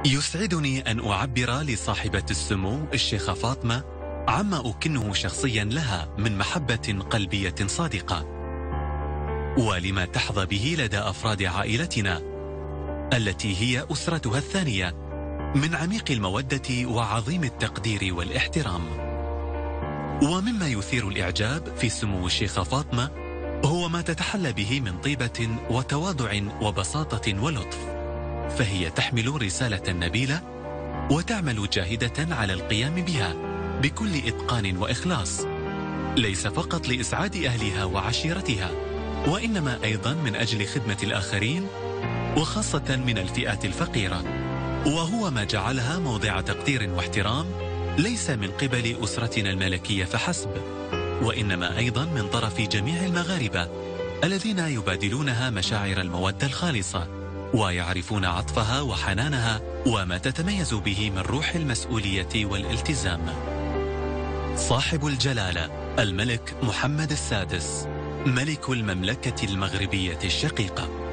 يسعدني أن أعبر لصاحبة السمو الشيخة فاطمة عما أكنه شخصيا لها من محبة قلبية صادقة، ولما تحظى به لدى أفراد عائلتنا التي هي أسرتها الثانية من عميق المودة وعظيم التقدير والاحترام. ومما يثير الإعجاب في سمو الشيخة فاطمة هو ما تتحلى به من طيبة وتواضع وبساطة ولطف، فهي تحمل رسالة نبيلة وتعمل جاهدة على القيام بها بكل إتقان وإخلاص، ليس فقط لإسعاد أهلها وعشيرتها، وإنما أيضا من أجل خدمة الآخرين وخاصة من الفئات الفقيرة، وهو ما جعلها موضع تقدير واحترام ليس من قبل أسرتنا الملكية فحسب، وإنما أيضا من طرف جميع المغاربة الذين يبادلونها مشاعر المودة الخالصة ويعرفون عطفها وحنانها وما تتميز به من روح المسؤولية والالتزام. صاحب الجلالة الملك محمد السادس ملك المملكة المغربية الشقيقة.